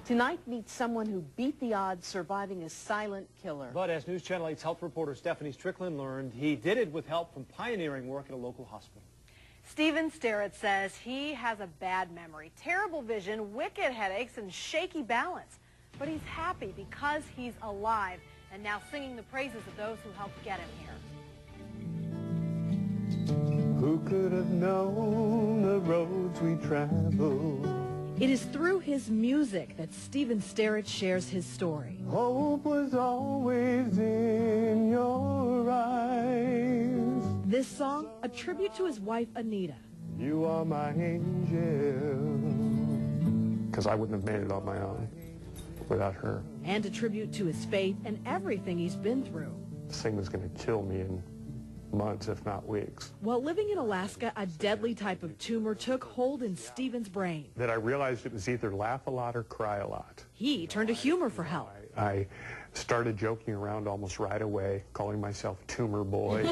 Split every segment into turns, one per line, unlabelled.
Tonight, meet someone who beat the odds surviving a silent killer.
But as News Channel 8's health reporter Stephanie Strickland learned, he did it with help from pioneering work at a local hospital.
Stephen Sterrett says he has a bad memory, terrible vision, wicked headaches, and shaky balance. But he's happy because he's alive and now singing the praises of those who helped get him here.
Who could have known the roads we traveled?
It is through his music that Stephen Sterrett shares his story.
Hope was always in your eyes.
This song, a tribute to his wife, Anita.
You are my angel. Because I wouldn't have made it on my own without her.
And a tribute to his faith and everything he's been through.
This thing was going to kill me in months, if not weeks.
While living in Alaska, a deadly type of tumor took hold in Stephen's brain.
That I realized it was either laugh a lot or cry a lot.
He turned to humor for help.
I started joking around almost right away, calling myself Tumor Boy.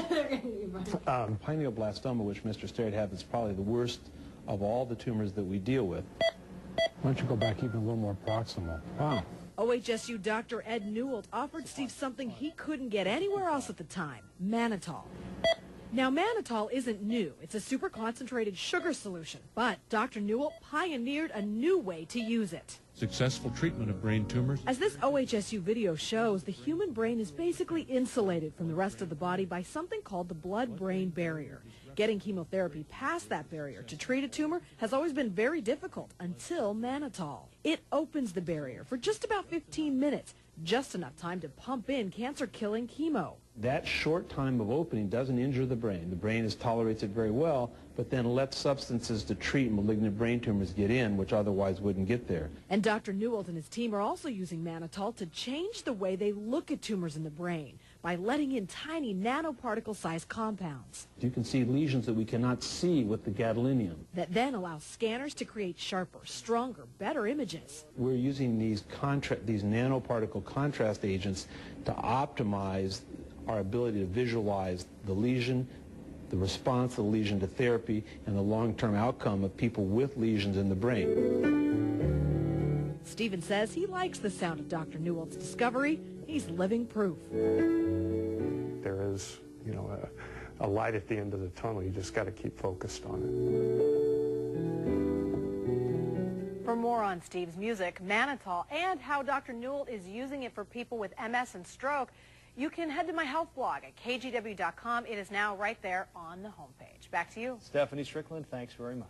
Pineoblastoma, which Mr. Sterrett had, is probably the worst of all the tumors that we deal with.
Why don't you go back even a little more proximal? Wow.
OHSU Dr. Ed Newell offered Steve something he couldn't get anywhere else at the time, mannitol. Now, mannitol isn't new. It's a super concentrated sugar solution. But Dr. Newell pioneered a new way to use it.
Successful treatment of brain tumors.
As this OHSU video shows, the human brain is basically insulated from the rest of the body by something called the blood-brain barrier. Getting chemotherapy past that barrier to treat a tumor has always been very difficult until mannitol. It opens the barrier for just about 15 minutes, just enough time to pump in cancer-killing chemo.
That short time of opening doesn't injure the brain. The brain tolerates it very well, but then lets substances to treat malignant brain tumors get in, which otherwise wouldn't get there.
And Dr. Newell and his team are also using mannitol to change the way they look at tumors in the brain by letting in tiny nanoparticle-sized compounds.
You can see lesions that we cannot see with the gadolinium.
That then allows scanners to create sharper, stronger, better images.
We're using these nanoparticle contrast agents to optimize our ability to visualize the lesion, the response of the lesion to therapy, and the long-term outcome of people with lesions in the brain.
Stephen says he likes the sound of Dr. Newell's discovery. He's living proof.
There is, a light at the end of the tunnel. You just got to keep focused on it.
For more on Steve's music, mannitol, and how Dr. Newell is using it for people with MS and stroke, you can head to my health blog at kgw.com. It is now right there on the homepage. Back to you.
Stephanie Strickland, thanks very much.